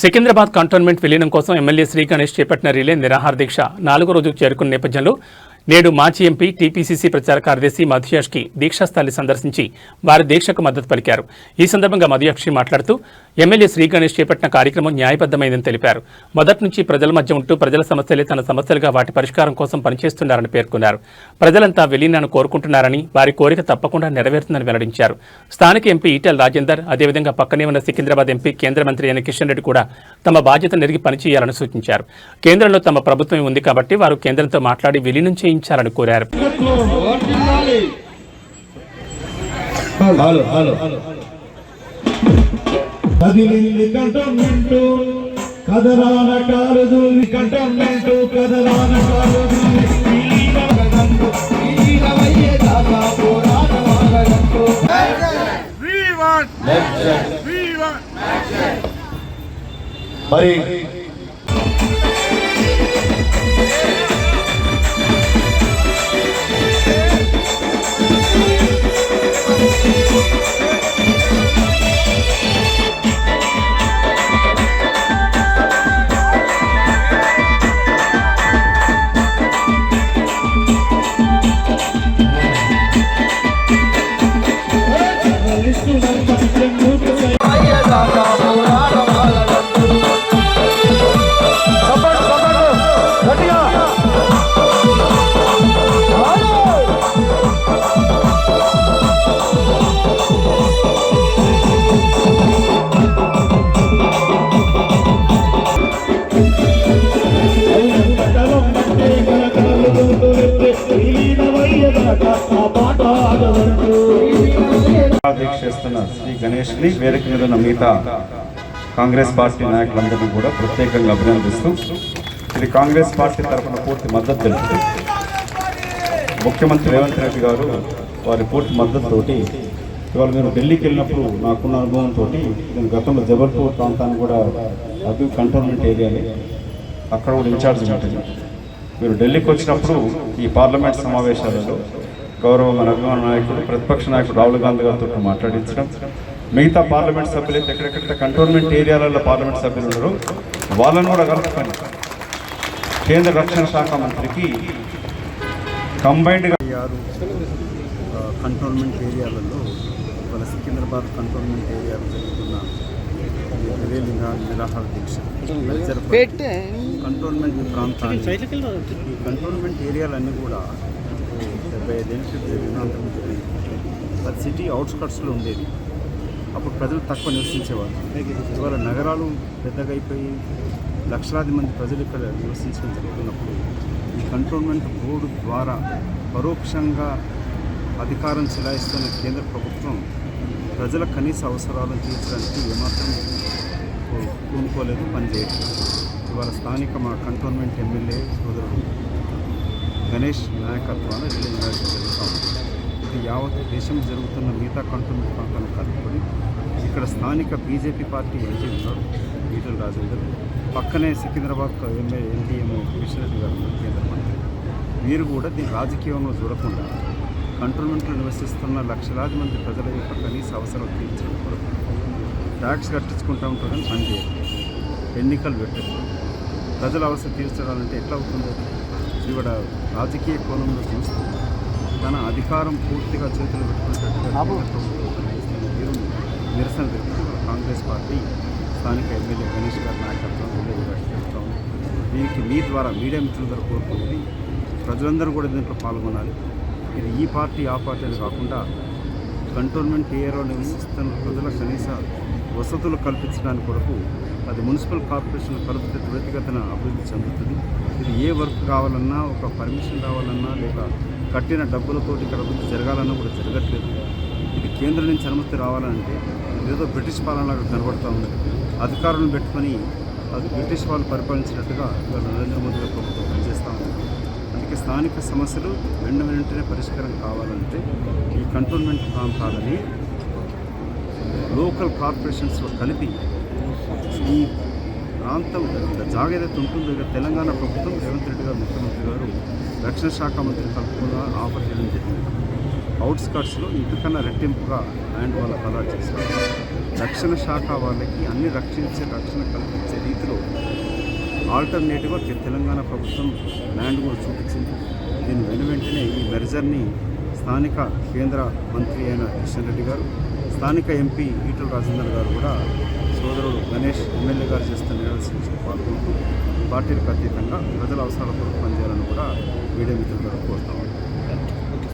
Secunderabad cantonment విలీనం కోసం MLA Shri Ganesh చేపట్టిన రిలే నిరాహార దీక్ష 4వ రోజుకు చేరుకున్న నేపథ్యంలో నేడు మాజీ ఎంపీ టీపీసీసీ ప్రచార కార్యదర్శి మధుయాష్కి దీక్షాస్థలి సందర్శించి వారి దీక్షకు మద్దతు పలికారు. ఈ సందర్భంగా మధుయాక్షి మాట్లాడుతూ ఎమ్మెల్యే శ్రీ గణేష్ చేపట్టిన కార్యక్రమం న్యాయబద్దమైందని తెలిపారు. మొదటి నుంచి ప్రజల మధ్య ఉంటూ ప్రజల సమస్యలే తన సమస్యలుగా వాటి పరిష్కారం కోసం పనిచేస్తున్నారని పేర్కొన్నారు. ప్రజలంతా విలీనాన్ని కోరుకుంటున్నారని, వారి కోరిక తప్పకుండా నెరవేరుతుందని వెల్లడించారు. స్థానిక ఎంపీ ఈటెల రాజేందర్, అదేవిధంగా పక్కనే ఉన్న సికింద్రాబాద్ ఎంపీ కేంద్ర మంత్రి అయిన కిషన్ రెడ్డి కూడా తమ బాధ్యత నెరిగి పనిచేయాలని సూచించారు. కేంద్రంలో తమ ప్రభుత్వం ఉంది కాబట్టి వారు కేంద్రంతో మాట్లాడి విలీనం చేయించాలని కోరారు. మరి దీక్ష చేస్తున్న శ్రీ గణేష్ని వేదిక మీద ఉన్న మిగతా కాంగ్రెస్ పార్టీ నాయకులందరినీ కూడా ప్రత్యేకంగా అభినందిస్తూ ఇది కాంగ్రెస్ పార్టీ తరఫున పూర్తి మద్దతు తెలుపుతూ ముఖ్యమంత్రి రేవంత్ రెడ్డి గారు వారి పూర్తి మద్దతుతోటి ఇవాళ నేను ఢిల్లీకి వెళ్ళినప్పుడు నాకున్న అనుభవంతో నేను గతంలో జబల్పూర్ ప్రాంతాన్ని కూడా అది కంటోన్మెంట్ ఏరియాని అక్కడ కూడా ఇన్ఛార్జ్ ఉంటుంది. మీరు ఢిల్లీకి వచ్చినప్పుడు ఈ పార్లమెంట్ సమావేశాలలో గౌరవ మన అభిమాన నాయకుడు ప్రతిపక్ష నాయకుడు రాహుల్ గాంధీ గారితో మాట్లాడించడం, మిగతా పార్లమెంట్ సభ్యులు అయితే ఎక్కడెక్కడైతే కంటోన్మెంట్ ఏరియాలలో పార్లమెంట్ సభ్యులు ఉన్నారో వాళ్ళని కూడా కలుపుకొని కేంద్ర రక్షణ శాఖ మంత్రికి కంబైన్డ్గా కంటోన్మెంట్ ఏరియాలలో ఇవాళ సికింద్రాబాద్ కంటోన్మెంట్ ఏరియాలో జరుగుతున్న నిరాహార దీక్ష కంటోన్మెంట్ ప్రాంతాన్ని ఈ కంటోన్మెంట్ ఏరియాలన్నీ కూడా 75 ఏళ్ళకి విలీనం జరిగింది. అది సిటీ అవుట్స్కట్స్లో ఉండేది. అప్పుడు ప్రజలు తక్కువ నివసించేవారు. ఇవాళ నగరాలు పెద్దగా అయిపోయి లక్షలాది మంది ప్రజలు ఇక్కడ నివసించడం జరుగుతున్నప్పుడు ఈ కంటోన్మెంట్ బోర్డు ద్వారా పరోక్షంగా అధికారం చెలాయిస్తున్న కేంద్ర ప్రభుత్వం ప్రజల కనీస అవసరాలను తీర్చడానికి ఏమాత్రం పూనుకోలేదు, పనిచేయట్లేదు. ఇవాళ స్థానిక మా కంటోన్మెంట్ ఎమ్మెల్యే సోదరుడు గణేష్ నాయకత్వాన రిలే నిరాహార జరుగుతూ ఉంది. ఇది యావత్ దేశం జరుగుతున్న మిగతా కంటోన్మెంట్ ప్రాంతాలను కలుపుకొని ఇక్కడ స్థానిక బీజేపీ పార్టీ ఎంపీ ఉన్నాడు ఈటెల రాజేందర్, పక్కనే సికింద్రాబాద్ ఎన్డీఏమో కిషన్ రెడ్డి గారు కేంద్ర మంత్రి. వీరు కూడా దీన్ని రాజకీయంలో చూడకుండా కంటోన్మెంట్లో నివసిస్తున్న లక్షలాది మంది ప్రజల యొక్క కనీస అవసరాలు తీర్చడం కొరకు ట్యాక్స్ కట్టించుకుంటూ ఉంటారని పనిచేయదు, ఎన్నికలు పెట్టదు. ప్రజల అవసరం తీర్చడాలంటే ఎట్లా అవుతుందో ఇవాడ రాజకీయ కోణంలో చూస్తూ తన అధికారం పూర్తిగా చేతులు పెట్టుకునేటట్టుగా నిరసన తెలుపుతూ కాంగ్రెస్ పార్టీ స్థానిక ఎమ్మెల్యే గణేష్ గారి నాయకత్వం జరుగుతూ ఉంది. దీనికి మీ ద్వారా మీడియా మిత్రులందరూ కోరుకునేది ప్రజలందరూ కూడా దీంట్లో పాల్గొనాలి. ఇది ఈ పార్టీ ఆ పార్టీ అని కాకుండా కంటోన్మెంట్ ఏరియాలో నివసిస్తున్న ప్రజల కనీస వసతులు కల్పించడానికి కొరకు అది మున్సిపల్ కార్పొరేషన్ కలిపితే త్వరితగతిన అభివృద్ధి చెందుతుంది. ఇది ఏ వర్క్ కావాలన్నా, ఒక పర్మిషన్ కావాలన్నా, లేక కట్టిన డబ్బులతోటి ఇక్కడ అభివృద్ధి జరగాలన్నా కూడా జరగట్లేదు. ఇది కేంద్రం నుంచి అనుమతి రావాలంటే ఏదో బ్రిటిష్ పాలనలాగా కనబడుతూ ఉంది. అధికారులను పెట్టుకొని అది బ్రిటిష్ వాళ్ళు పరిపాలించినట్టుగా ఇవాళ నరేంద్ర మోదీ గారి ప్రభుత్వం పనిచేస్తూ ఉంది. అందుకే స్థానిక సమస్యలు వెంటనే పరిష్కారం కావాలంటే ఈ కంటోన్మెంట్ ప్రాంతాలని లోకల్ కార్పొరేషన్స్లో కలిపి ఈ ప్రాంతం జాగా ఏదైతే ఉంటుందో ఇక తెలంగాణ ప్రభుత్వం రేవంత్ రెడ్డి గారు ముఖ్యమంత్రి గారు రక్షణ శాఖ మంత్రి కలుపుకుండా ఆఫర్ చేయడం జరిగింది. అవుట్స్కట్స్లో ఇంటికన్నా రెట్టింపుగా ల్యాండ్ వాళ్ళకి అలాట్ చేశారు. రక్షణ శాఖ వాళ్ళకి అన్ని రక్షణ కల్పించే ఆల్టర్నేటివ్గా తెలంగాణ ప్రభుత్వం ల్యాండ్ కూడా చూపించింది. దీని వెంటనే ఈ మెర్జర్ని స్థానిక కేంద్ర మంత్రి అయిన కిషన్ రెడ్డి గారు, స్థానిక ఎంపీ ఈటల రాజేందర్ గారు కూడా సోదరుడు గణేష్ ఎమ్మెల్యే గారు చేస్తున్న నిరసనలో పాల్గొంటూ పార్టీలకు అతీతంగా ప్రజల అవసరాల కొరకు పనిచేయాలని కూడా మీడియా మిత్రులు కోరుతాం.